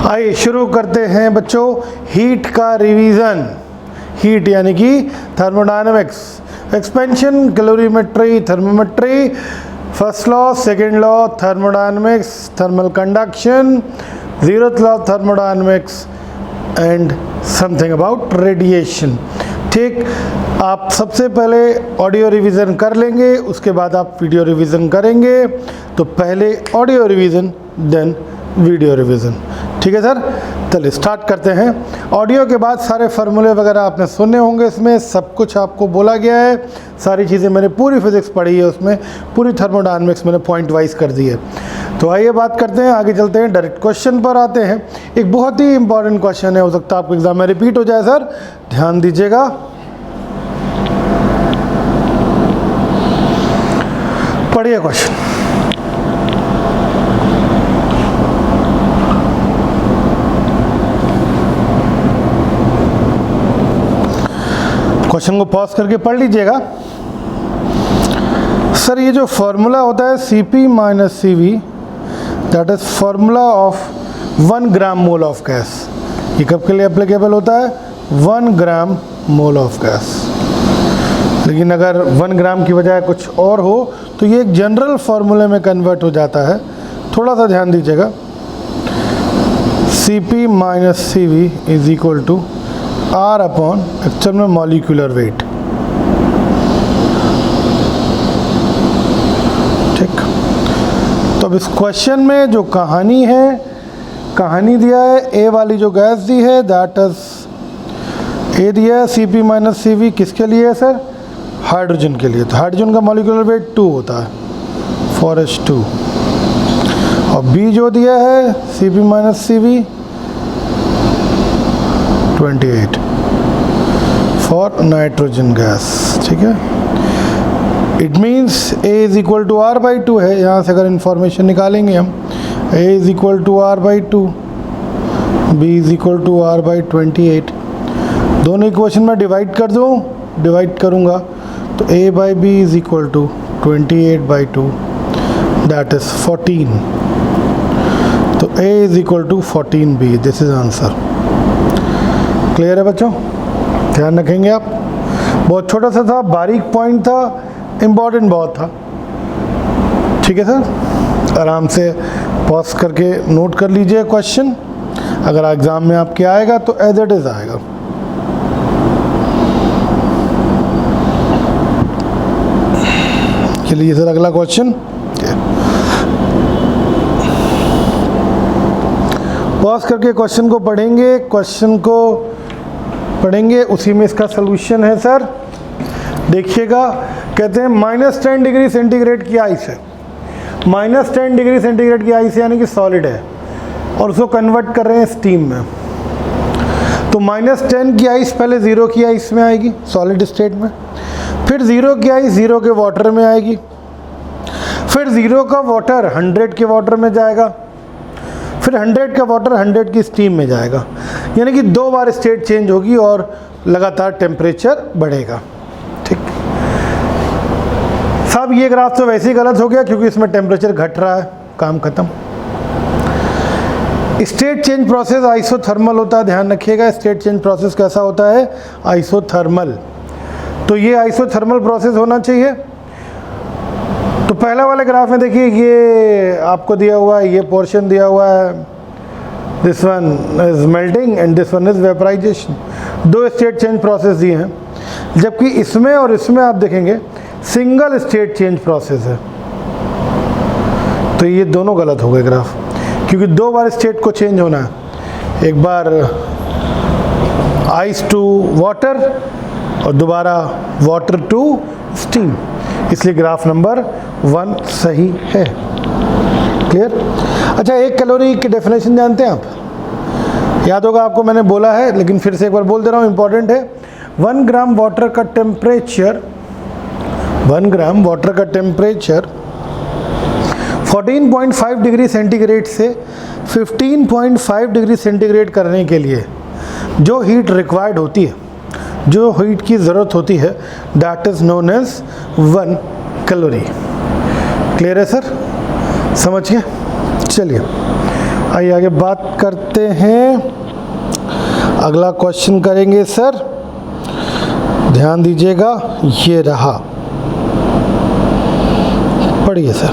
आइए शुरू करते हैं बच्चों हीट का रिवीजन। हीट यानी कि thermodynamics, expansion, calorimetry, thermometry, first law, second law thermodynamics, thermal conduction, zeroth law thermodynamics and something about radiation. ठीक, आप सबसे पहले ऑडियो रिवीजन कर लेंगे, उसके बाद आप वीडियो रिवीजन करेंगे। तो पहले audio revision then video revision. ठीक है सर, चलिए स्टार्ट करते हैं। ऑडियो के बाद सारे फार्मूले वगैरह आपने सुने होंगे, इसमें सब कुछ आपको बोला गया है, सारी चीज़ें मैंने पूरी फिजिक्स पढ़ी है, उसमें पूरी थर्मोडायनेमिक्स मैंने पॉइंट वाइज कर दी है। तो आइए बात करते हैं, आगे चलते हैं, डायरेक्ट क्वेश्चन पर आते हैं। एक बहुत ही इंपॉर्टेंट क्वेश्चन है, हो सकता है आपको एग्जाम में रिपीट हो जाए सर, ध्यान दीजिएगा। पढ़िए क्वेश्चन। क्वेश्चन को पॉज करके पढ़ लीजिएगा। सर ये जो फॉर्मूला होता है Cp minus CV, that is formula of 1 gram mole of gas, ये कब के लिए एप्लीकेबल होता है? 1 ग्राम मोल ऑफ गैस। लेकिन अगर 1 ग्राम की बजाय कुछ और हो तो ये एक जनरल फार्मूले में कन्वर्ट हो जाता है, थोड़ा सा ध्यान दीजिएगा। Cp minus CV is equal to R upon actual में मॉलिक्यूलर वेट। ठीक, तो अब इस क्वेश्चन में जो कहानी है, कहानी दिया है, ए वाली जो गैस दी है दैट इज ए दिया है Cp माइनस CV, किसके लिए है सर? हाइड्रोजन के लिए। तो हाइड्रोजन का मॉलिक्यूलर वेट 2 होता है, 4H2। और बी जो दिया है Cp minus CV 28 for nitrogen gas. ठीक है, it means A is equal to R by 2 है। यहाँ से अगर इंफॉर्मेशन निकालेंगे हम, A is equal to R by 2, B is equal to R by 28। दोनों इक्वेशन में डिवाइड कर दूँ, डिवाइड करूँगा तो A by B is equal to 28 by 2, that is 14। तो A is equal to 14B, this is answer. Clear है बच्चों, ध्यान रखेंगे आप। बहुत छोटा सा था, बारीक पॉइंट था, इम्पॉर्टेंट बहुत था। ठीक है सर, आराम से पॉज करके नोट कर लीजिए क्वेश्चन, अगर एग्जाम में आपके आएगा तो एज इट इज आएगा। चलिए सर अगला क्वेश्चन, पॉज करके क्वेश्चन को पढ़ेंगे, क्वेश्चन को पढ़ेंगे, उसी में इसका सलूशन है सर। देखिएगा, कहते हैं -10 डिग्री सेंटीग्रेड की आइस है, -10 डिग्री सेंटीग्रेड की आइस यानी कि सॉलिड है, और उसको कन्वर्ट कर रहे हैं स्टीम में। तो -10 की आइस पहले 0 की आइस में आएगी सॉलिड स्टेट में, फिर 0 की आइस 0 के वाटर में आएगी, फिर 0 का वाटर 100 के वाटर में जाएगा, फिर 100 का वाटर 100 की स्टीम में जाएगा। यानी कि 2 बार स्टेट चेंज होगी और लगातार टेम्परेचर बढ़ेगा। ठीक साहब, ये ग्राफ तो वैसे ही गलत हो गया क्योंकि इसमें टेम्परेचर घट रहा है, काम खत्म। स्टेट चेंज प्रोसेस आइसोथर्मल होता है, ध्यान रखिएगा। स्टेट चेंज प्रोसेस कैसा होता है? आइसोथर्मल। तो ये आइसोथर्मल प्रोसेस होना चाहिए। तो पहला वाले ग्राफ में देखिए, ये आपको दिया हुआ है, ये पोर्शन दिया हुआ है, this one is melting and this one is vaporisation. 2 state change process दिए हैं, जबकि इसमें और इसमें आप देखेंगे सिंगल स्टेट चेंज प्रोसेस है। तो ये दोनों गलत हो गए ग्राफ, क्योंकि 2 बार स्टेट को चेंज होना है, एक बार आइस टू वाटर और दोबारा वाटर टू स्टीम, इसलिए ग्राफ नंबर 1 सही है। क्लियर? अच्छा, 1 कैलोरी की डेफिनेशन जानते हैं आप? याद होगा आपको, मैंने बोला है लेकिन फिर से एक बार बोल दे रहा हूँ, इंपॉर्टेंट है। 1 ग्राम वाटर का टेम्परेचर, 1 ग्राम वाटर का टेम्परेचर 14.5 डिग्री सेंटीग्रेड से 15.5 डिग्री सेंटीग्रेड करने के लिए जो हीट रिक्वायर्ड होती है, जो हीट की ज़रूरत होती है, that is known as 1 calorie. Clear है सर? समझिए। चलिए आइए आगे बात करते हैं। अगला क्वेश्चन करेंगे सर, ध्यान दीजिएगा, ये रहा, पढ़िए सर।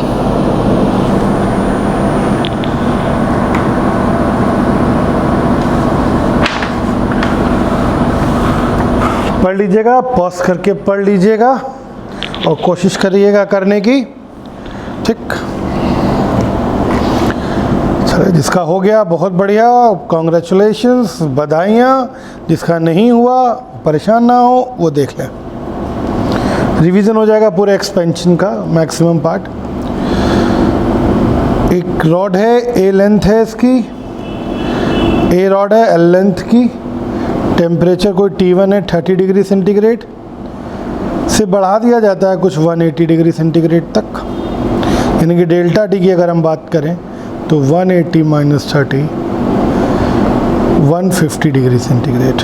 पढ़ लीजिएगा, पॉज करके पढ़ लीजिएगा और कोशिश करिएगा करने की, ठीक। चलो, जिसका हो गया बहुत बढ़िया, कॉन्ग्रेचुलेशंस, बधाइयाँ। जिसका नहीं हुआ परेशान ना हो, वो देख लें, रिवीजन हो जाएगा पूरे एक्सपेंशन का मैक्सिमम पार्ट। एक रॉड है, ए लेंथ है इसकी, ए रॉड है एल लेंथ की, टेम्परेचर कोई T1 है 30 डिग्री सेंटीग्रेड से बढ़ा दिया जाता है कुछ 180 डिग्री सेंटीग्रेड तक, यानी कि डेल्टा टी की अगर हम बात करें तो 180 माइनस 30 150 डिग्री सेंटीग्रेड।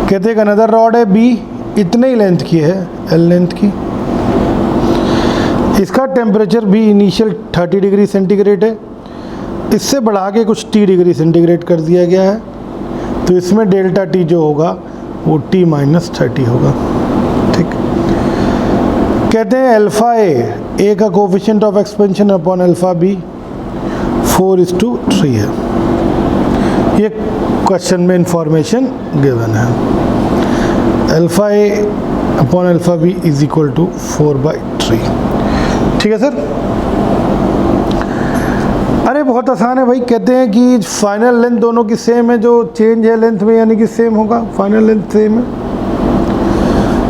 कहते हैं अनदर रॉड है बी, इतने ही लेंथ की है, एल लेंथ की, इसका टेम्परेचर भी इनिशियल 30 डिग्री सेंटीग्रेड है, इससे बढ़ा के कुछ T डिग्री सेंटीग्रेड कर दिया गया है, तो इसमें डेल्टा टी जो होगा वो T माइनस 30 होगा, ठीक। कहते हैं अल्फ़ा ए का coefficient of expansion upon alpha B 4:3 है। ये क्वेश्चन में इंफॉर्मेशन गिवन है। Alpha A upon alpha B is equal to 4/3, ठीक है सर। अरे बहुत आसान है भाई, कहते हैं कि फाइनल लेंथ दोनों की सेम है, जो चेंज है लेंथ में यानी कि सेम होगा, फाइनल लेंथ सेम है।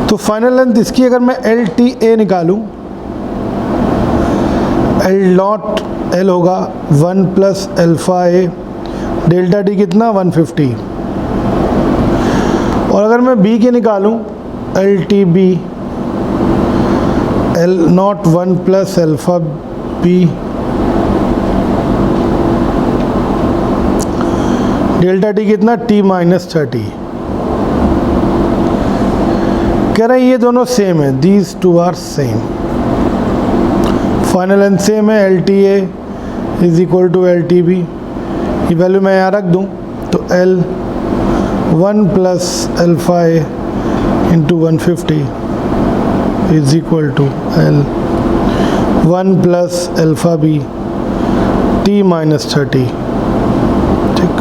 तो फाइनल लेंथ इसकी अगर मैं एल टी ए निकालूं, एल नॉट एल होगा 1 plus alpha A, delta T कितना 150, और अगर मैं बी के निकालूं L T B, L naught 1 plus alpha B, delta T कितना T माइनस 30। कह रहे हैं ये दोनों सेम है, these two are same, final length same है, L T A is equal to L T B. ये वैल्यू मैं यहाँ रख दूँ तो L 1 plus alpha A into 150 is equal to L 1 plus alpha B T minus 30, ठीक।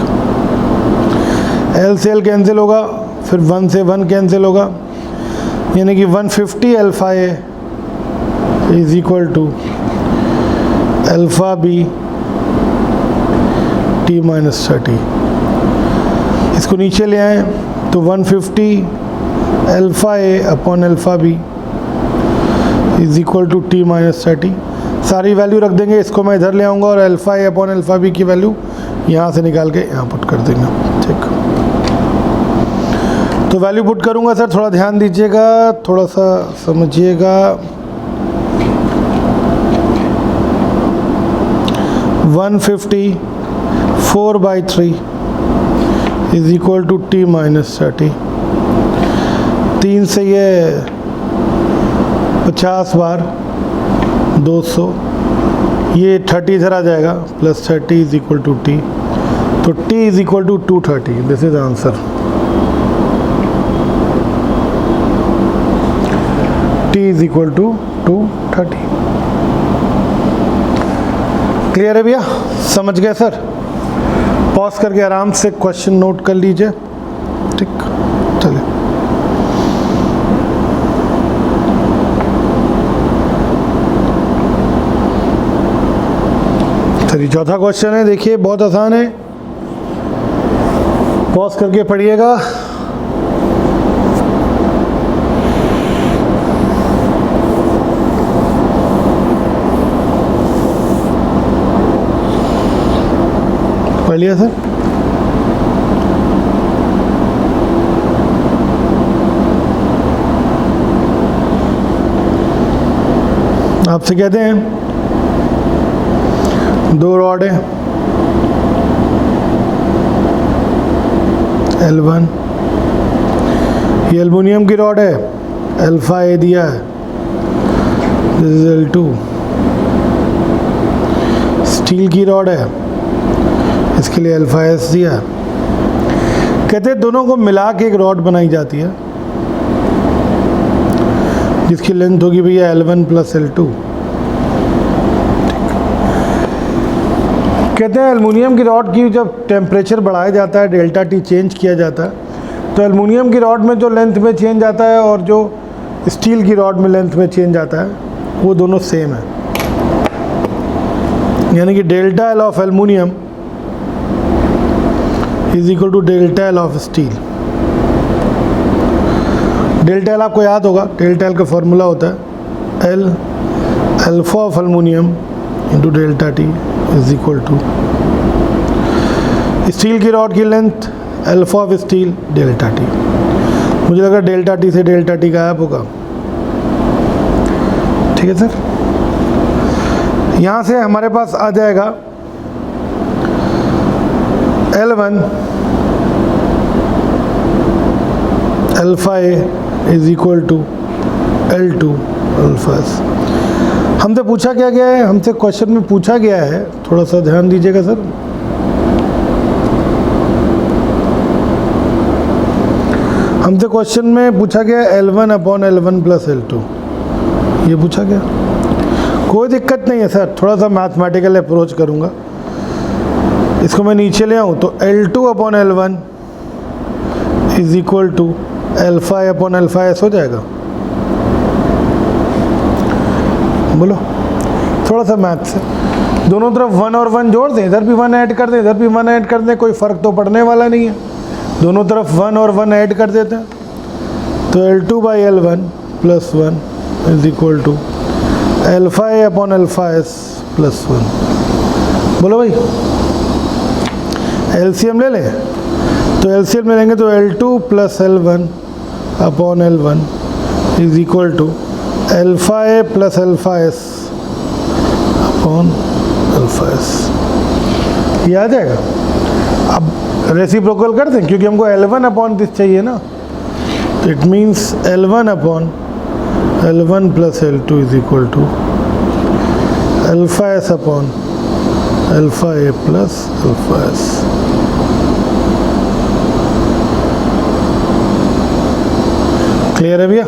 L से L cancel होगा, फिर 1 से 1 कैंसिल होगा, यानी कि 150 alpha A is equal to alpha B T minus 30। इसको नीचे ले आए तो 150 alpha A upon alpha B is equal to T minus 30। सारी वैल्यू रख देंगे, इसको मैं इधर ले आऊँगा और alpha A upon alpha B की वैल्यू यहाँ से निकाल के यहाँ पुट कर देंगे, ठीक। तो वैल्यू पुट करूँगा सर, थोड़ा ध्यान दीजिएगा, थोड़ा सा समझिएगा। 150 4/3 is equal to T minus 30। 3 से ये 50 बार 200, ये 30 इधर आ जाएगा, plus 30 is equal to T, तो T is equal to 230। This is answer. T is equal to 230। Clear है भैया, समझ गए सर? पॉज करके आराम से क्वेश्चन नोट कर लीजिए, ठीक। चलिए, चलिए चौथा क्वेश्चन है, देखिए बहुत आसान है, पॉज करके पढ़िएगा। पढ़ लिया सर? आपसे कहते हैं दो रॉड है, L1, ये एल्युमिनियम की रॉड है, अल्फा ए दिया है, दिस इज L2। स्टील की रॉड है, इसके लिए अल्फा एस दिया। कहते हैं दोनों को मिला के एक रॉड बनाई जाती है जिसकी लेंथ होगी भैया L1 प्लस L2। कहते हैं एल्युमिनियम की रॉड की जब टेम्परेचर बढ़ाया जाता है, डेल्टा टी चेंज किया जाता है, तो एल्युमिनियम की रॉड में जो लेंथ में चेंज आता है और जो स्टील की रॉड में लेंथ में चेंज आता है वो दोनों सेम है। यानी कि delta L of aluminium is equal to delta L of steel. Delta L आपको याद होगा, डेल्टा एल का फॉर्मूला होता है L alpha of aluminium into delta T is equal to steel की रॉड की length alpha of steel delta T. मुझे लगा डेल्टा टी से डेल्टा टी गायब होगा। ठीक है सर, यहाँ से हमारे पास आ जाएगा L1 alpha A is equal to L2 alpha S. हमसे पूछा क्या गया है, हमसे क्वेश्चन में पूछा गया है, थोड़ा सा ध्यान दीजिएगा सर। हमसे क्वेश्चन में पूछा गया L1 upon L1 plus L2, ये पूछा गया। कोई दिक्कत नहीं है सर, थोड़ा सा मैथमेटिकल अप्रोच करूँगा। इसको मैं नीचे ले आऊँ तो L2 upon L1 is equal to alpha upon alpha S हो जाएगा। बोलो थोड़ा सा मैथ से, दोनों तरफ 1 और 1 जोड़ दें, इधर भी 1 ऐड कर दें, इधर भी 1 ऐड कर दें, कोई फ़र्क तो पड़ने वाला नहीं है। दोनों तरफ 1 और 1 ऐड कर देते हैं तो L2 by L1 plus 1 is equal to alpha A upon alpha S plus 1। बोलो भाई एलसीएम ले लें, तो एलसीएम ले लेंगे तो L2 plus L1 upon L1 is equal to alpha A plus alpha S upon alpha S. ये आ जाएगा। अब रेसिप्रोकल कर दें क्योंकि हमको L1 अपॉन दिस चाहिए ना, तो it means L1 upon L1 plus L2 is equal to alpha S upon alpha A plus alpha S. Clear है भैया?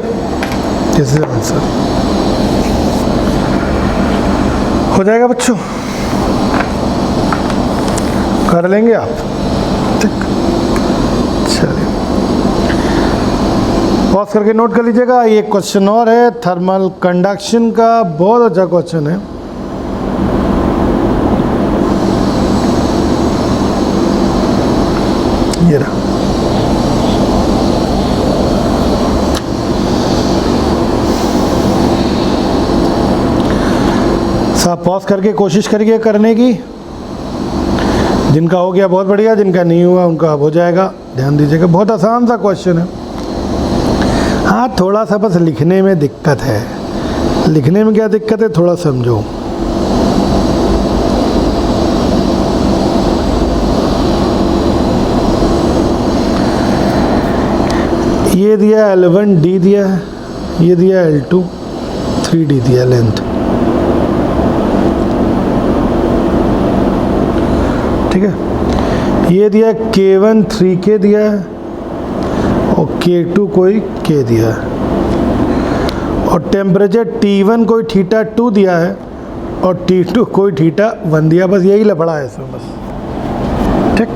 This is answer. हो जाएगा बच्चों, कर लेंगे आप? ठीक, चलिए पॉज करके नोट कर लीजिएगा। ये क्वेश्चन और है थर्मल कंडक्शन का, बहुत अच्छा क्वेश्चन है। ये रहा, साहब पॉज करके कोशिश करिए करने की। जिनका हो गया बहुत बढ़िया, जिनका नहीं हुआ उनका अब हो जाएगा। ध्यान दीजिएगा, बहुत आसान सा क्वेश्चन है। हाँ थोड़ा सा बस लिखने में दिक्कत है। लिखने में क्या दिक्कत है थोड़ा समझो। ये दिया L1 D दिया है, ये दिया L2 3D दिया लेंथ। ठीक है, ये दिया K1 3K दिया है और K2 कोई K दिया है, और टेम्परेचर T1 कोई θ2 दिया है और T2 कोई θ1 दिया। बस यही लफड़ा है इसमें बस। ठीक,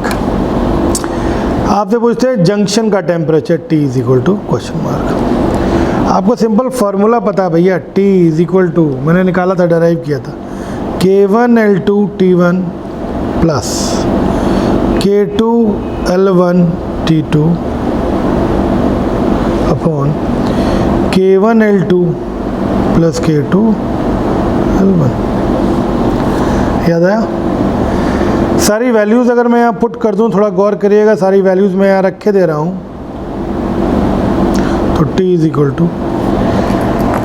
आपसे पूछते हैं जंक्शन का temperature T is equal to question mark. आपको सिंपल फार्मूला पता है भैया, T इज इक्वल टू मैंने निकाला था, डराइव किया था, K1 L2 T1 plus K2 L1 T2 upon K1 L2 plus K2 L1। याद आया? सारी वैल्यूज़ अगर मैं यहाँ पुट कर दूँ, थोड़ा गौर करिएगा, सारी वैल्यूज़ मैं यहाँ रख के दे रहा हूँ। तो T is equal to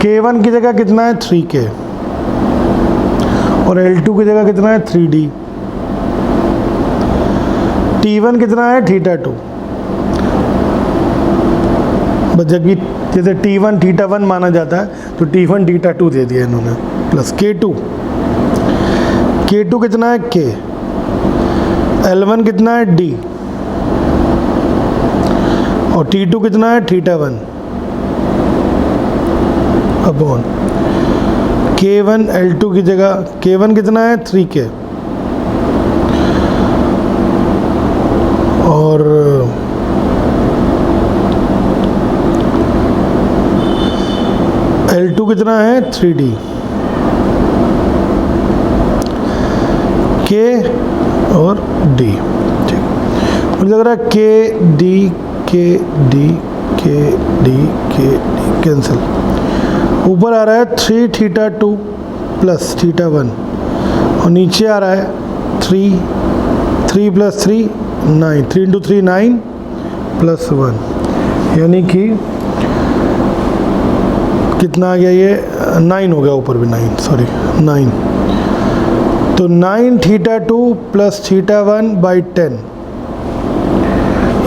K1 की जगह कितना है 3K और L2 की जगह कितना है 3D। T1 कितना है θ2, बस जबकि जैसे T1 θ1 माना जाता है तो T1 θ2 दे दिया इन्होंने, प्लस K2 कितना है K L1 कितना है D, और T2 कितना है θ1 अपॉन K1 L2 की जगह K1 कितना है 3K, और L2 कितना है 3D, K और D। ठीक, मुझे लग रहा है K D K D K D K D cancel, ऊपर आ रहा है 3θ2 प्लस θ1, और नीचे आ रहा है 3 प्लस 3 9, 3 इंटू 3 9 प्लस 1, यानी कि कितना आ गया, ये 9 हो गया, ऊपर भी 9, सॉरी 9, तो 9θ2 प्लस θ1 बाई 10,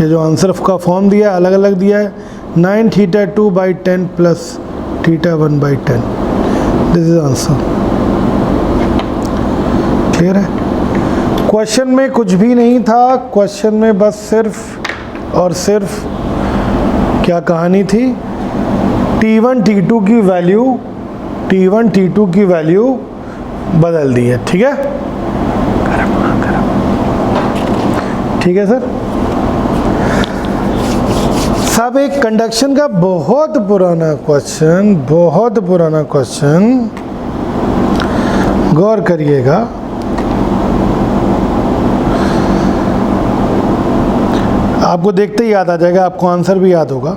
ये जो आंसर का फॉर्म दिया है अलग अलग दिया है, 9θ2 by 10 plus θ1 by 10, this is answer. Clear है? क्वेश्चन में कुछ भी नहीं था, क्वेश्चन में बस सिर्फ और सिर्फ क्या कहानी थी, T1 T2 की वैल्यू, T1 T2 की वैल्यू बदल दी है। ठीक है, ठीक है सर। सब एक कंडक्शन का बहुत पुराना क्वेश्चन, बहुत पुराना क्वेश्चन, गौर करिएगा। आपको देखते ही याद आ जाएगा, आपको आंसर भी याद होगा।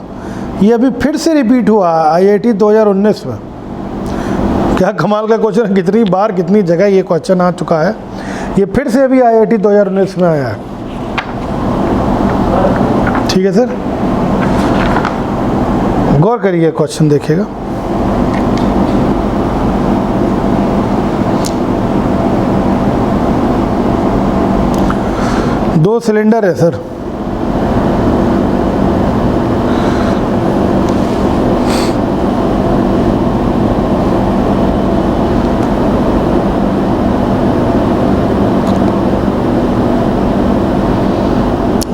ये अभी फिर से रिपीट हुआ IIT 2019 में। क्या कमाल का क्वेश्चन है, कितनी बार कितनी जगह ये क्वेश्चन आ चुका है, ये फिर से अभी IIT 2019 में आया है। ठीक है सर, गौर करिए, क्वेश्चन देखिएगा। दो सिलेंडर है सर,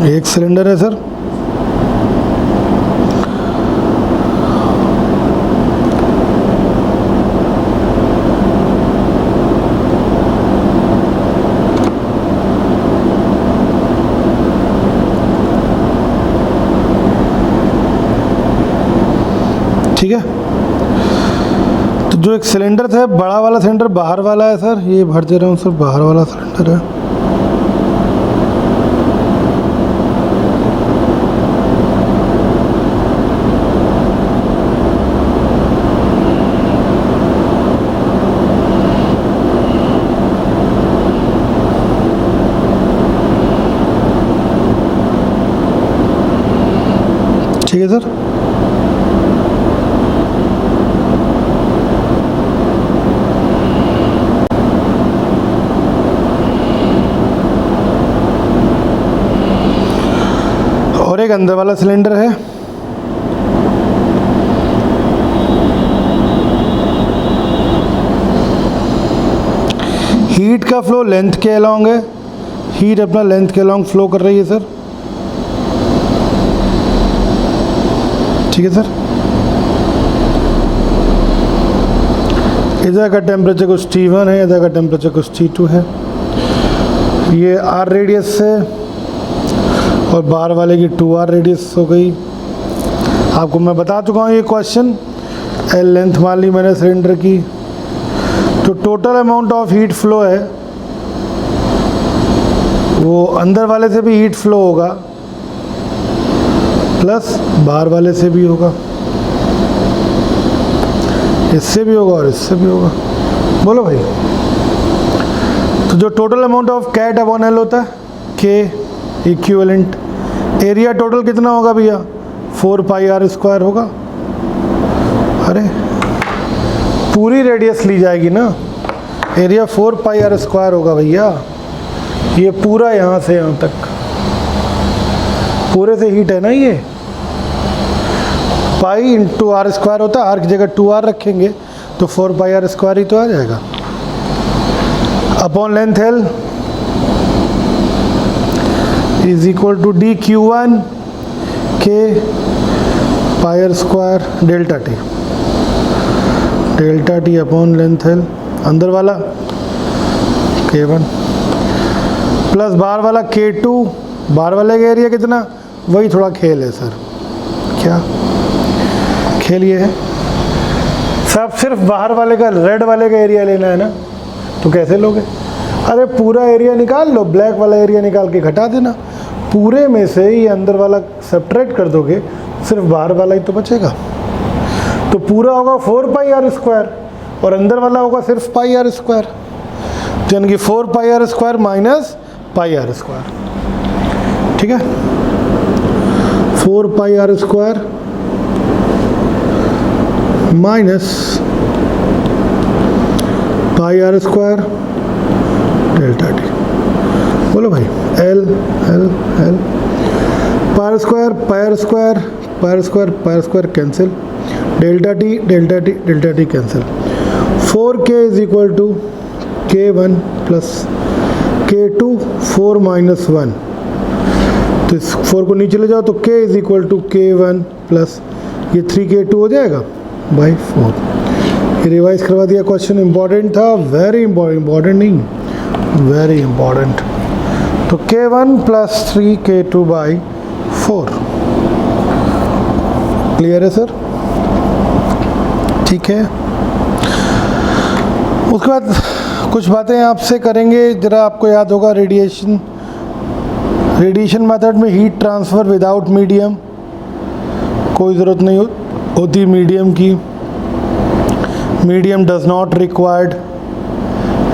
एक सिलेंडर है सर, ठीक है। तो जो एक सिलेंडर था, बड़ा वाला सिलेंडर बाहर वाला है सर, ये भर दे रहा हूँ सर, बाहर वाला सिलेंडर है। ठीक है सर, और एक अंदर वाला सिलेंडर है। हीट का फ्लो लेंथ के अलोंग है, हीट अपना लेंथ के अलोंग फ्लो कर रही है सर। ठीक है सर, इधर का टेम्परेचर कुछ T1 है, इधर का टेम्परेचर कुछ T2 है। ये R रेडियस है और बाहर वाले की 2R रेडियस हो गई। आपको मैं बता चुका हूँ ये क्वेश्चन। L लेंथ मान ली मैंने सिलेंडर की, तो total amount of heat flow है वो अंदर वाले से भी हीट फ्लो होगा प्लस बाहर वाले से भी होगा, इससे भी होगा और इससे भी होगा। बोलो भाई, तो जो टोटल अमाउंट ऑफ कैट अपॉन एल होता है, के इक्विवेलेंट एरिया टोटल कितना होगा भैया, 4 पाई आर स्क्वायर होगा। अरे पूरी रेडियस ली जाएगी ना, एरिया 4 पाई आर स्क्वायर होगा भैया। ये पूरा यहाँ से यहाँ तक पूरे से हीट है ना, ये पाई इंटू आर स्क्वायर होता है, आर की जगह 2r रखेंगे तो 4 पाई आर स्क्वायर ही तो आ जाएगा। Upon length L, is equal to D Q one के pi r square delta T upon length L, अंदर वाला K1 प्लस बाहर वाला K2। बाहर वाले का एरिया कितना, वही थोड़ा खेल है सर, क्या खेल ये है सब, सिर्फ बाहर वाले का रेड वाले का एरिया लेना है ना, तो कैसे लोगे? अरे पूरा एरिया निकाल लो, ब्लैक वाला एरिया निकाल के घटा देना, पूरे में से ये अंदर वाला सब्ट्रैक्ट कर दोगे, सिर्फ बाहर वाला ही तो बचेगा। तो पूरा होगा 4 पाई आर स्क्वायर और अंदर वाला होगा सिर्फ पाई आर स्क्वायर, यानी कि 4 pi r square minus pi r square. ठीक है, 4 pi r square minus pi r square delta T. बोलो भाई, L L L pi r square pi r square pi r square pi r square cancel, delta T delta T delta T cancel. 4k is equal to K1 plus K2 4 minus 1, तो इस 4 को नीचे ले जाओ तो K is equal to K1 plus ये 3K2 हो जाएगा बाई 4। ये रिवाइज करवा दिया, क्वेश्चन इंपॉर्टेंट था, वेरी इंपॉर्टेंट नहीं, वेरी इंपॉर्टेंट। तो K1 plus 3K2 by 4, clear है सर? ठीक है, उसके बाद कुछ बातें आपसे करेंगे, ज़रा आपको याद होगा रेडिएशन मेथड में हीट ट्रांसफ़र विदाउट मीडियम, कोई ज़रूरत नहीं होती मीडियम की, मीडियम डज नॉट रिक्वायर्ड,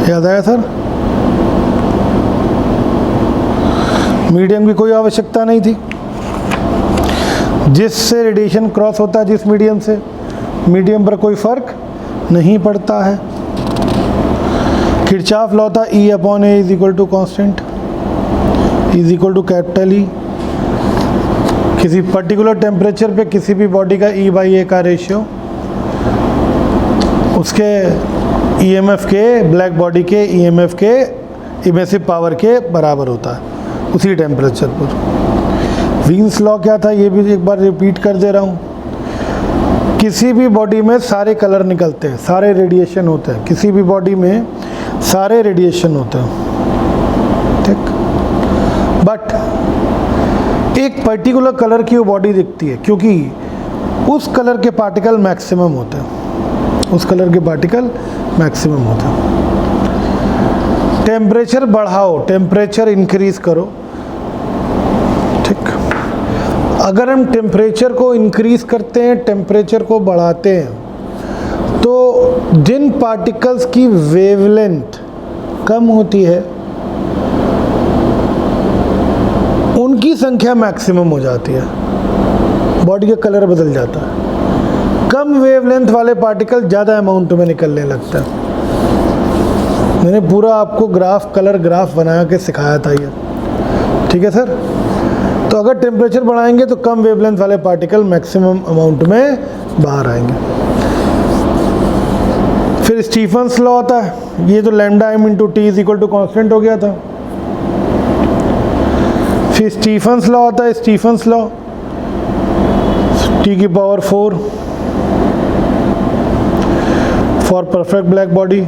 याद आया सर? मीडियम की कोई आवश्यकता नहीं थी, जिससे रेडिएशन क्रॉस होता है जिस मीडियम से, मीडियम पर कोई फ़र्क नहीं पड़ता है। किरचॉफ लॉ था E upon a is equal to constant is equal to capital E, किसी पर्टिकुलर टेम्परेचर पे किसी भी बॉडी का E बाई ए का रेशियो उसके EMF के, ब्लैक बॉडी के EMF के इमेसिव पावर के बराबर होता है उसी टेम्परेचर पर। वीन्स लॉ क्या था, ये भी एक बार रिपीट कर दे रहा हूँ, किसी भी बॉडी में सारे कलर निकलते हैं, सारे रेडिएशन होते हैं, किसी भी बॉडी में सारे रेडिएशन होते हैं, ठीक, बट एक पर्टिकुलर कलर की वो बॉडी दिखती है क्योंकि उस कलर के पार्टिकल मैक्सिमम होते हैं, उस कलर के पार्टिकल मैक्सिमम होते हैं। टेम्परेचर बढ़ाओ, टेम्परेचर इंक्रीज करो, ठीक, अगर हम टेम्परेचर को इंक्रीज करते हैं, टेम्परेचर को बढ़ाते हैं, तो जिन पार्टिकल्स की वेवलेंथ कम होती है उनकी संख्या मैक्सिमम हो जाती है, बॉडी का कलर बदल जाता है, कम वेवलेंथ वाले पार्टिकल ज़्यादा अमाउंट में निकलने लगता है। मैंने पूरा आपको ग्राफ, कलर ग्राफ बना के सिखाया था ये, ठीक है सर? तो अगर टेम्परेचर बढ़ाएंगे तो कम वेवलेंथ वाले पार्टिकल मैक्सिमम अमाउंट में बाहर आएंगे। फिर स्टीफन्स लॉ होता है, ये तो lambda m into T is equal to constant हो गया था। फिर स्टीफन्स लॉ होता है, स्टीफन्स लॉ टी की power 4 for perfect black body.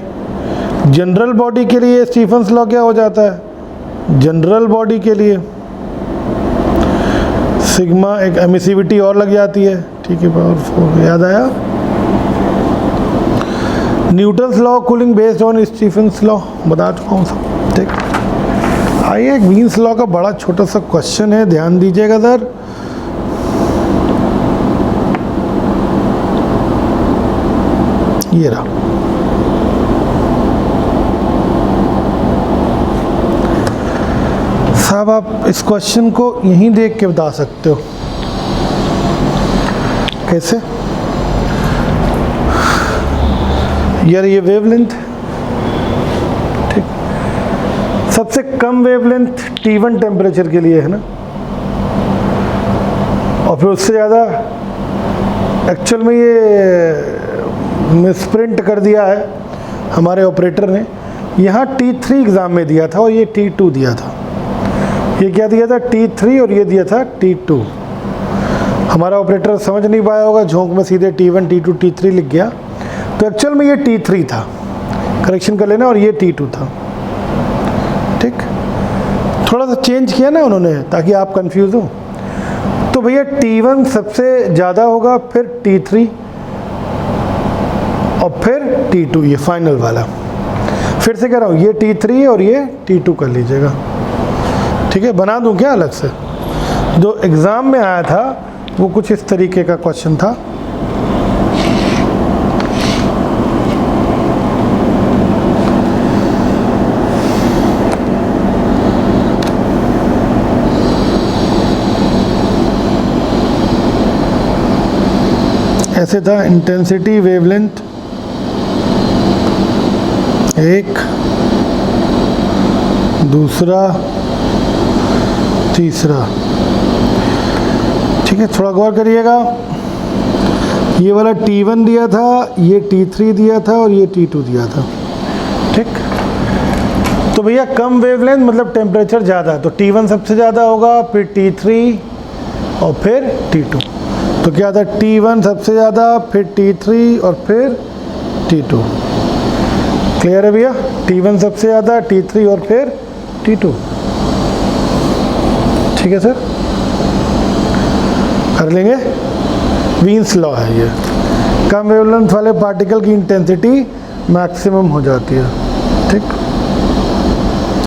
General body के लिए स्टीफन्स लॉ क्या हो जाता है, जनरल बॉडी के लिए सिग्मा एक एमिसिविटी और लग जाती है, ठीक है, पावर 4, याद आया? Newton's law cooling based on Stefan's law बता चुका हूँ सब, ठीक। आइए, एक वीन्स लॉ का बड़ा छोटा सा क्वेश्चन है, ध्यान दीजिएगा सर। ये रहा, साहब आप इस क्वेश्चन को यहीं देख के बता सकते हो, कैसे? यार ये वेवलेंथ, ठीक, सबसे कम वेवलेंथ T1 टेम्परेचर के लिए है ना, और फिर उससे ज़्यादा एक्चुअल में ये मिसप्रिंट कर दिया है हमारे ऑपरेटर ने, यहाँ T3 एग्ज़ाम में दिया था और ये T2 दिया था। ये क्या दिया था T3 और ये दिया था T2। हमारा ऑपरेटर समझ नहीं पाया होगा, झोंक में सीधे T1 T2 T3 लिख गया, तो एक्चुअल में ये T3 था, करेक्शन कर लेना, और ये T2 था। ठीक, थोड़ा सा चेंज किया ना उन्होंने ताकि आप कंफ्यूज हो। तो भैया T1 सबसे ज़्यादा होगा, फिर T3 और फिर T2, ये फाइनल वाला। फिर से कह रहा हूँ, ये T3 और ये T2 कर लीजिएगा। ठीक है, बना दूँ क्या अलग से? जो एग्ज़ाम में आया था वो कुछ इस तरीके का क्वेश्चन था। ऐसे था, इंटेंसिटी वेवलेंथ एक, दूसरा, तीसरा। ठीक है, थोड़ा गौर करिएगा, ये वाला T1 दिया था, ये T3 दिया था और ये T2 दिया था। ठीक, तो भैया कम वेवलेंथ मतलब टेम्परेचर ज़्यादा, तो T1 सबसे ज़्यादा होगा, फिर T3 और फिर T2। तो क्या था, T1 सबसे ज़्यादा, फिर T3 और फिर T2। क्लियर है भैया? T1 सबसे ज़्यादा, T3 और फिर T2। ठीक है सर, कर लेंगे। वीन्स लॉ है ये, कम वेवलेंथ वाले पार्टिकल की इंटेंसिटी मैक्सिमम हो जाती है। ठीक।